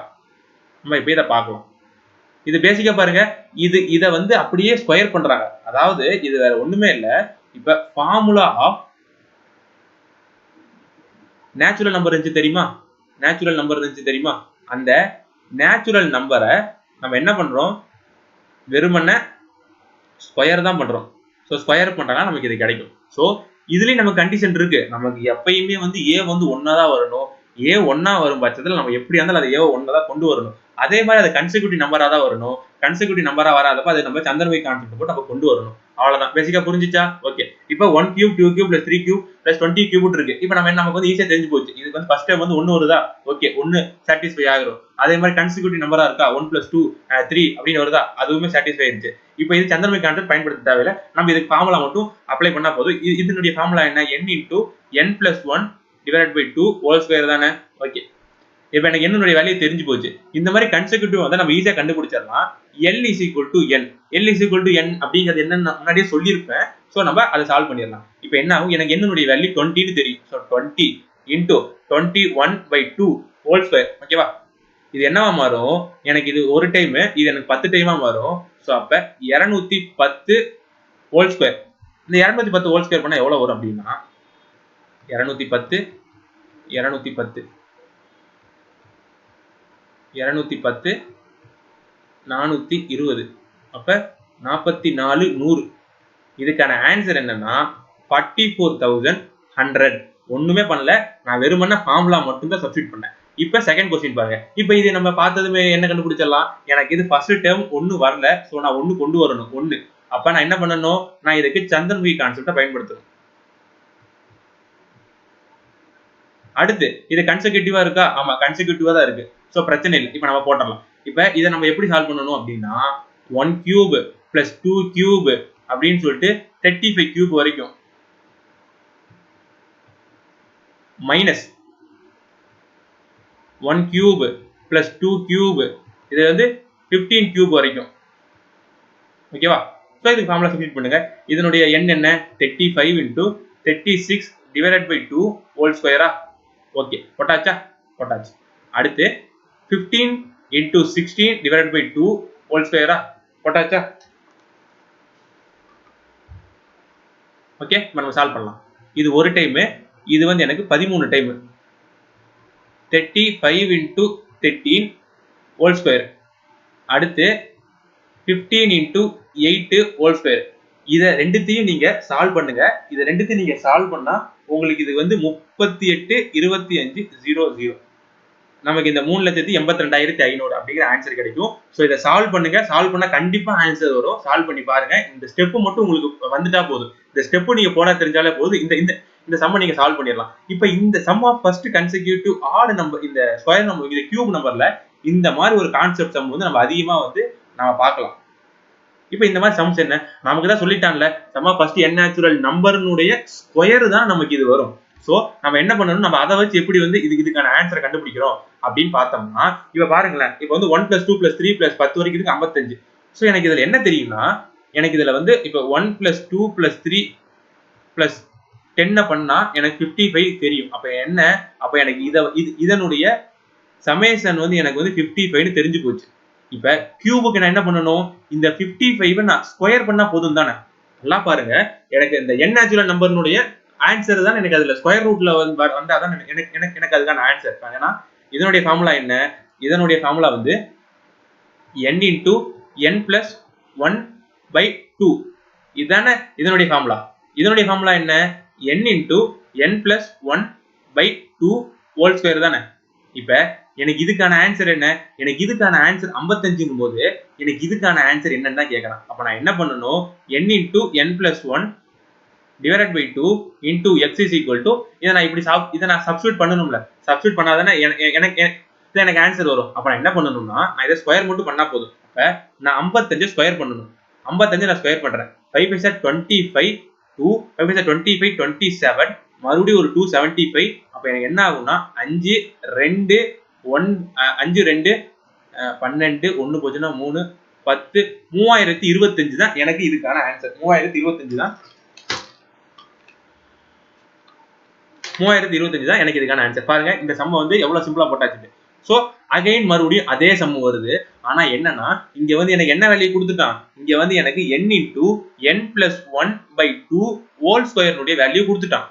நம்ம இப்போ இதை பார்க்கலாம். இது பேசிக்கா பாருங்க. இதை வந்து அப்படியே ஸ்கொயர் பண்றாங்க. அதாவது இது வேற ஒண்ணுமே இல்லை. இப்ப ஃபார்முலா ஆஃப் நேச்சுரல் நம்பர் இருந்துச்சு தெரியுமா? நேச்சுரல் நம்பர் இருந்துச்சு தெரியுமா? அந்த நேச்சுரல் நம்பரை நம்ம என்ன பண்றோம்? வெறுமனே ஸ்கொயர் தான் பண்றோம். ஸோ ஸ்கொயர் பண்ணா நமக்கு இது கிடைக்கும். ஸோ இதுலயும் நமக்கு கண்டிஷன் இருக்கு. நமக்கு எப்பயுமே வந்து ஏ வந்து ஒன்னா தான் வரணும். ஏ ஒன்னா வரும் பட்சத்தில் நம்ம எப்படி இருந்தாலும் அதை ஏ ஒன்னா தான் கொண்டு வரணும். அதே மாதிரி அது கன்சிக்யூட்டிவ் நம்பரா தான் வரணும். கன்சிக்யூட்டிவ் நம்பரா வராதப்ப அதை நம்ம சந்திரவை கான்செப்ட் போட்டு நம்ம கொண்டு வரணும். அவ்வளவுதான். பேசிக்கா புரிஞ்சிச்சா? ஓகே. இப்போ 1 கியூப் 2 கியூப் + 3 கியூப் + 20 கியூப் இருக்கு. இப்போ நமக்கு வந்து ஈஸியா தெரிஞ்சு போச்சு. இதுக்கு வந்து ஃபர்ஸ்ட் டைம் வந்து 1 வருதா? ஓகே, 1 சாட்டிஸ்ஃபை ஆகிரும். அதே மாதிரி கன்சிக்யூட்டிவ் நம்பரா இருக்கா? 1 + 2 3 அப்படின்னு வருதா? அதுவுமே சாட்டிஸ்ஃபை ஆயிருச்சு. இப்போ இது சந்திரமை கான்செப்ட் பயன்படுத்த தேவையில்லை. நம்ம இதுக்கு ஃபார்முலா மட்டும் அப்ளை பண்ணா போதும். இதனுடைய ஃபார்முலா என்ன? n into n plus 1 divided by 2 whole square தானே? ஓகே. இப்போ எனக்கு என்னுடைய வேல்யூ தெரிஞ்சு போச்சு. இந்த மாதிரி கன்சிக்யூட்டிவ் வந்து நம்ம ஈஸியா கண்டுபிடிச்சிடலாம். L is equal to n. L is equal to n அப்படிங்கிறது என்னன்னு முன்னாடியே சொல்லியிருப்பேன். ஸோ நம்ம அதை சால்வ் பண்ணிடலாம். இப்போ என்ன ஆகும்? எனக்கு என்னுடைய வேல்யூ 20 தெரியும். So 20 into 21 by 2 whole square. ஓகேவா? இது என்னவா மாறும்? எனக்கு இது ஒரு டைம், இது எனக்கு 10 டைமா மாறும். ஸோ அப்ப 210 ஹோல் ஸ்கொயர். இந்த 210 ஹோல் ஸ்கொயர் பண்ணா எவ்வளவு வரும் அப்படின்னா 210 210 210 420 அப்ப 44 100. இதுக்கான ஆன்சர் என்னன்னா 44,100. ஒண்ணுமே பண்ணல, நான் வெறுமனே ஃபார்முலா மட்டும் தான் சப்ஸ்டிட்யூட் பண்ணேன். இப்ப செகண்ட் क्वेश्चन பாருங்க. இப்ப இது நம்ம பார்த்ததுமே என்ன கண்டுபிடிச்சிடலாம்? எனக்கு இது ஃபர்ஸ்ட் டேர்ம் 1 வரல. சோ நான் 1 கொண்டு வரணும். 1. அப்ப நான் என்ன பண்ணணும்? நான் இதுக்கு சந்திரமுகி கான்செப்ட பயன்படுத்தணும். அடுத்து இது கன்சிக்யூட்டிவா இருக்கா? ஆமா, கன்சிக்யூட்டிவா தான் இருக்கு. சோ பிரச்சனை இல்லை. இப்போ நம்ம போட்டுடலாம். இப்போ இதை நம்ம எப்படி சால்வ் பண்ணணும் அப்படின்னா 1 கியூப் + 2 கியூப் அப்படின்னு சொல்லிட்டு 35 கியூப் வரைக்கும் மைனஸ் 1 கியூப் + 2 கியூப் இது வந்து 15 கியூப் வரைக்கும். ஓகேவா? ஸோ இதுக்கு ஃபார்முலா சப்ஸ்டிட்யூட் பண்ணுங்க. இதனுடைய எண் என்ன? 35 into 36 divided by 2 ஹோல் ஸ்கொயரா? ஓகே, போட்டாச்சா? போட்டாச்சு. அடுத்து 15 into 16 divided by 2 ஹோல் ஸ்கொயரா? போட்டாச்சா? ஓகே, நம்ம சால்வ் பண்ணலாம். இது ஒரு டைம், இது வந்து எனக்கு 13 டைம். 35 into 13 whole square. அடுத்து 15 into 8 ஹோல் ஸ்கொயர். இதை ரெண்டுத்தையும் நீங்க சால்வ் பண்ணுங்க. இதை ரெண்டுத்தையும் நீங்க சால்வ் பண்ணா உங்களுக்கு இது வந்து 38,25,00. நமக்கு இந்த 3,82,500 அப்படிங்கிற ஆன்சர் கிடைக்கும். ஸோ இதை சால்வ் பண்ணுங்க. சால்வ் பண்ணா கண்டிப்பா ஆன்சர் வரும். சால்வ் பண்ணி பாருங்க. இந்த ஸ்டெப் மட்டும் உங்களுக்கு வந்துட்டா போதும். இந்த ஸ்டெப் நீங்க போட தெரிஞ்சாலே போதும். இந்த சம்ம நீங்க சால்வ் பண்ணிடலாம். இப்போ இந்த sum of first consecutive odd number, இந்த ஸ்கொயர் நம்பர், இந்த கியூப் நம்பர்ல இந்த மாதிரி ஒரு கான்செப்ட் சம் வந்து நம்ம அதிகமா வந்து நம்ம பார்க்கலாம். இப்போ இந்த மாதிரி சம்ஸ் என்ன நமக்கு தான் சொல்லிட்டான்ல, sum of first n natural நம்பர்னுடைய ஸ்கொயர் தான் நமக்கு இது வரும். சோ நம்ம என்ன பண்ணணும்? நம்ம அதை வச்சு எப்படி வந்து இதுக்கான ஆன்சரை கண்டுபிடிக்கிறோம் அப்படின்னு பார்த்தோம்னா, இப்ப பாருங்களேன். இப்போ வந்து 1 + 2 + 3 + 10 வரைக்கும் இருக்கு 55. சோ எனக்கு இதுல என்ன தெரியும்னா, எனக்கு இதுல வந்து இப்போ 1 + 2 + 3 + 10 பண்ணா எனக்கு 55 தெரியும். அப்ப என்ன? அப்ப எனக்கு இதனுடைய சமேஷன் வந்து எனக்கு வந்து 55 தெரிஞ்சு போச்சு. இப்ப கியூபுக்கு நான் என்ன பண்ணணும்? இந்த 55 நான் ஸ்கொயர் பண்ணா போதும் தானே? நல்லா பாருங்க. எனக்கு இந்த n நேச்சுரல் நம்பர்னுடைய ஆன்சர் தான் எனக்கு அதுல ஸ்கொயர் ரூட்ல வந்தா தான் எனக்கு அதுக்கான ஆன்சர். ஏன்னா இதனுடைய ஃபார்முலா என்ன? இதனுடைய ஃபார்முலா வந்து n into n plus 1 by 2. இதானே இதனுடைய ஃபார்முலா. இதனுடைய ஃபார்முலா என்ன? n into n plus 1 by 2 whole square தானே. இப்ப எனக்கு இதுக்கான ஆன்சர் என்ன? எனக்கு இதுக்கான ஆன்சர் 55ங்கும் போது எனக்கு இதுக்கான ஆன்சர் என்னன்னு தான் கேட்கறான். அப்ப நான் என்ன பண்ணணும்? n into n plus 1 divided by 2 into x is equal to இதை நான் சப்ஸ்டிட்யூட் பண்ணணும்ல. சப்ஸ்டிட்யூட் பண்ணாதானே எனக்கு ஆன்சர் வரும். அப்ப நான் என்ன பண்ணணும்னா நான் இதை ஸ்கொயர் மட்டும் பண்ணா போதும். அப்ப நான் 55 ஸ்கொயர் பண்ணணும். 55 நான் ஸ்கொயர் பண்றேன். 5 5 25 2 5 25 27 மறுபடியும் ஒரு 275. அப்ப எனக்கு என்ன ஆகும்னா 5 2 1 5 2 12 1 போச்சுன்னா 3 10 3025 தான் எனக்கு இதுக்கான ஆன்சர். 3025 தான் 3025 தான் எனக்கு இதுக்கான ஆன்சர். பாருங்க இந்த சம்ம வந்து எவ்வளவு சிம்பிளா போட்டாச்சு. சோ அகைன் மறுபடியும் அதே சம் வருது. ஆனா என்னன்னா இங்க வந்து எனக்கு என்ன வேல்யூ கொடுத்துட்டான்? இங்க வந்து எனக்கு n into n plus 1 by 2 whole square உடைய வேல்யூ கொடுத்துட்டான்.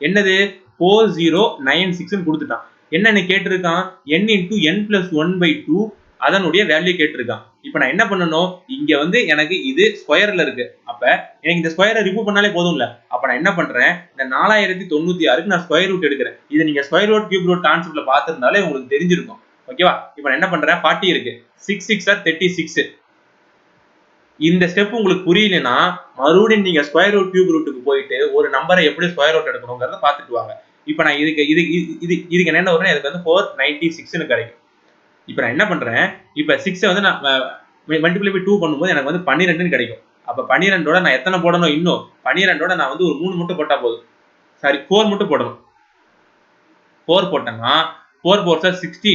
என்னது 4096 ன்னு கொடுத்துட்டான். என்னன்னு கேட்டிருக்கான்? n into n plus 1 by 2 அதனுடைய வேல்யூ கேட்டிருக்கான். இப்போ நான் என்ன பண்ணணும்? இங்க வந்து எனக்கு இது ஸ்கொயர்ல இருக்கு. அப்ப எனக்கு இந்த ஸ்கொயரை ரிமூவ் பண்ணாலே போதும்ல. அப்ப நான் என்ன பண்றேன்? இந்த 4096க்கு நான் ஸ்கொயர் ரூட் எடுக்கிறேன். இது நீங்க ஸ்கொயர் ரூட் கியூப் ரூட் கான்செப்ட்ல பார்த்திருந்தாலே உங்களுக்கு தெரிஞ்சிருக்கும். ஓகேவா? இப்போ நான் என்ன பண்றேன்? 40 இருக்கு. 6 6 are 36. இந்த ஸ்டெப் உங்களுக்கு புரியலனா மறுபடியும் நீங்க ஸ்கொயர் ரூட் கியூப் ரூட்டுக்கு போயிட்டு ஒரு நம்பரை எப்படி ஸ்கொயர் ரூட் எடுக்கணும்ங்கறத பார்த்துட்டு வாங்க. இப்போ நான் இதுக்கு என்ன வரும்னா இதுக்கு வந்து 496 ன்னு கிடைக்கும். இப்போ நான் என்ன பண்றேன்? இப்போ 6 வந்து நான் மல்டிப்ளை பை 2 பண்ணும்போது எனக்கு வந்து 12 ன்னு கிடைக்கும். அப்ப 12ஓட நான் எத்தனை போடணும்? இன்னும் 12ஓட நான் வந்து ஒரு 3 மட்டும் போட்டா போதும். சாரி 4 மட்டும் போடணும். 4 போட்டேன்னா 4 4 சார் 16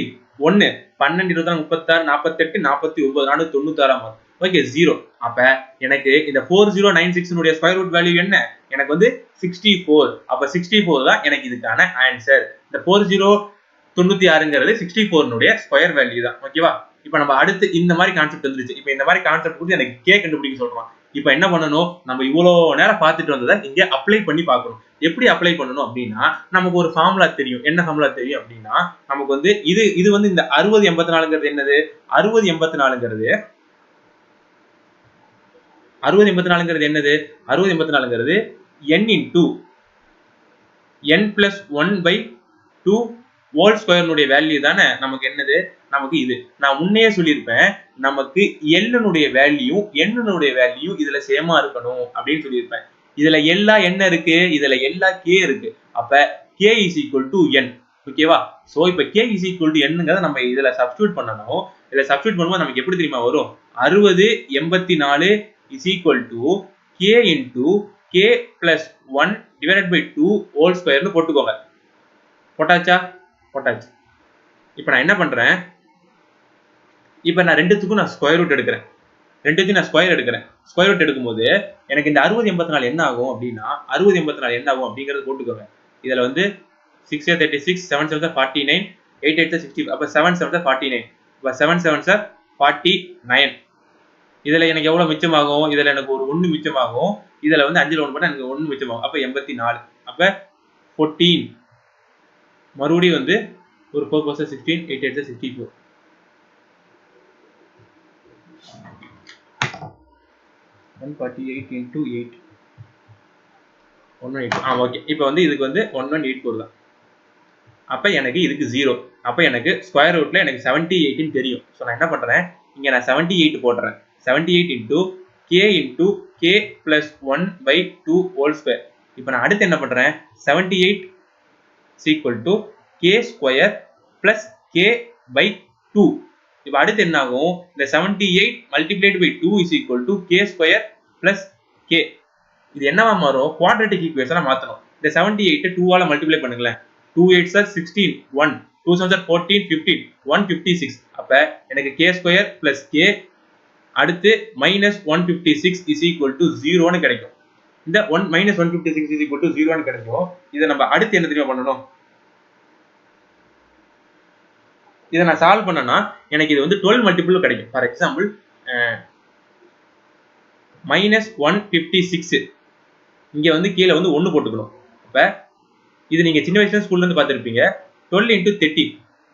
1 12 26 36 48 49 496 ஓகே 0. அப்ப எனக்கு இந்த 4096 உடைய ஸ்கொயர் ரூட் வேல்யூ என்ன? எனக்கு வந்து 64. அப்ப 64 தான் எனக்கு இதுக்கான ஆன்சர். இந்த 4096ங்கிறது 64 உடைய ஸ்கொயர் வேல்யூ தான். ஓகேவா? இப்போ நம்ம அடுத்து இந்த மாதிரி கான்செப்ட் வந்துருச்சு. இப்போ இந்த மாதிரி கான்செப்ட் கொடுத்து எனக்கு கே கண்டுபிடிக்க சொல்றான். இப்போ என்ன பண்ணணும்? நம்ம இவ்வளவு நேரம் பார்த்துட்டு வந்ததை இங்க அப்ளை பண்ணி பார்க்கணும். எப்படி அப்ளை பண்ணணும் அப்படின்னா நமக்கு ஒரு ஃபார்முலா தெரியும். என்ன ஃபார்முலா தெரியும் அப்படின்னா நமக்கு வந்து இது வந்து இந்த 6084ங்கிறது என்னது? 6084ங்கிறது என்னது? 6084ங்கிறது n into n plus 1 by 2 whole square உடைய வேல்யூ தானே நமக்கு என்னது? நமக்கு இது. நான் முன்னையே சொல்லியிருப்பேன் நமக்கு l னுடைய வேல்யூ n னுடைய வேல்யூ இதுல சேமா இருக்கணும் அப்படின்னு சொல்லியிருப்பேன். இதுல எல்லா என்ன இருக்கு? இதுல எல்லா k இருக்கு. அப்ப k is equal to n. ஓகேவா? சோ இப்போ k is equal to nங்கறத நம்ம இதுல சப்ஸ்டிட்யூட் பண்ணனும். இதுல சப்ஸ்டிட்யூட் பண்ணும்போது நமக்கு எப்படி தெரியுமா வரும்? 60 84 is equal to k into k plus 1 divided by 2 whole square னு போட்டுக்கோங்க. போட்டாச்சா? போட்டாச்சு. இப்போ நான் என்ன பண்றேன்? இப்போ நான் ரெண்டுத்துக்கும் நான் ஸ்கொயர் ரூட் எடுக்கிறேன். ரெண்டுத்துக்கும் நான் ஸ்கொயர் எடுக்கிறேன். ஸ்கொயர் ரூட் எடுக்கும்போது எனக்கு இந்த 6084 என்ன ஆகும் அப்படின்னா 6084 என்ன ஆகும் அப்படிங்கறது போட்டுக்கோங்க. இதுல வந்து 6 36 7 7 49 8 8 65 அப்ப 7 7 49 அப்ப 7 7 49 இதுல எனக்கு எவ்வளவு மிச்சமாகும்? இதுல எனக்கு ஒரு 1 மிச்சமாகும். இதுல வந்து 5ல 1 பண்ணா எனக்கு 1 மிச்சமாகும். அப்ப 84. அப்ப 14 மறுபடியும் வந்து ஒரு 4 4 16 8 8 64 148 into 8 118 ஓகே. இப்போ வந்து இதுக்கு வந்து 1184 தான். அப்ப எனக்கு இதுக்கு 0. அப்ப எனக்கு ஸ்கொயர் ரூட்ல எனக்கு 78 ன்னு தெரியும். சோ நான் என்ன பண்றேன்? இங்க நான் 78 போடுறேன். 78 into k into k plus 1 by 2 whole square. இப்போ நான் அடுத்து என்ன பண்றேன்? 78 is equal to k square plus k by 2. இப்போ அடுத்து என்ன ஆகும்? இந்த 78 multiplied by 2 is equal to k square plus k. இது என்னவா மாறும்? குவாட்ரேட்டிக் ஈக்குவேஷனா மாத்தணும். இந்த 78 2 ஆல மல்டிப்ளை பண்ணுங்களேன். 2 8s are 16 1 2 7s are 14 15 156. அப்ப எனக்கு k square plus k அடுத்து minus 156 is equal to 0 ன்னு கிடைக்கும். இந்த minus 156 is equal to 0 ன்னு கிடைக்கும். இத நம்ம அடுத்து என்ன தெரியுமா பண்ணனும்? இத நான் சால்வ் பண்ணனா எனக்கு இது வந்து 12 மல்டிபிள் கிடைக்கும். ஃபார் எக்ஸாம்பிள் minus 156 இங்க வந்து கீழ வந்து 1 போட்டுக்கணும். அப்ப இது நீங்க சின்ன வயசுல ஸ்கூல்ல இருந்து பாத்திருப்பீங்க. 12 into 13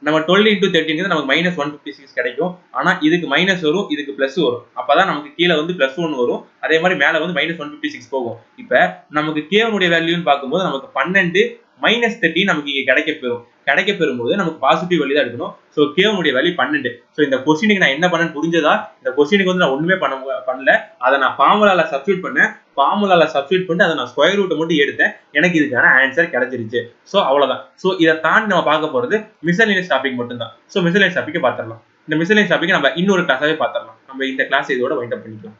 நம்ம 12 into 13 நமக்கு -156 கிடைக்கும். ஆனா இதுக்கு மைனஸ் வரும், இதுக்கு பிளஸ் வரும். அப்பதான் நமக்கு கீழே வந்து +1 வரும். அதே மாதிரி மேல வந்து -156 போகும். இப்ப நமக்கு k உடைய வேல்யூன்னு பார்க்கும்போது நமக்கு 12 -13 நமக்கு இங்க கிடைக்கப்பெறும்போது நமக்கு பாசிட்டிவ் வேல்யூ தான் எடுக்கணும். சோ k உடைய வேல்யூ 12. சோ இந்த क्वेश्चனுக்கு நான் என்ன பண்ணேன்னு புரிஞ்சதா? இந்த क्वेश्चனுக்கு வந்து நான் ஒண்ணுமே பண்ணல. அத நான் ஃபார்முலால சப்ஸ்டிட்யூட் பண்ணேன். ஃபார்முலால சப்ஸ்டிட்யூட் பண்ணிட்டு அத நான் ஸ்கொயர் ரூட் மட்டும் எடுத்தேன். எனக்கு இதுக்கான ஆன்சர் கிடைச்சிருச்சு. சோ அவ்வளவுதான். சோ இத தாண்டி நம்ம பார்க்க போறது மிஸ்செலேனியஸ் டாபிக் மட்டும் தான். சோ மிஸ்செலேனியஸ் டாபிக்கை பார்த்திரலாம். இந்த மிஸ்செலேனியஸ் டாபிக்கை நம்ம இன்னொரு கிளாஸாவே பார்த்திரலாம். நம்ம இந்த கிளாஸ் இதோட வைண்ட் அப் பண்ணிக்கலாம்.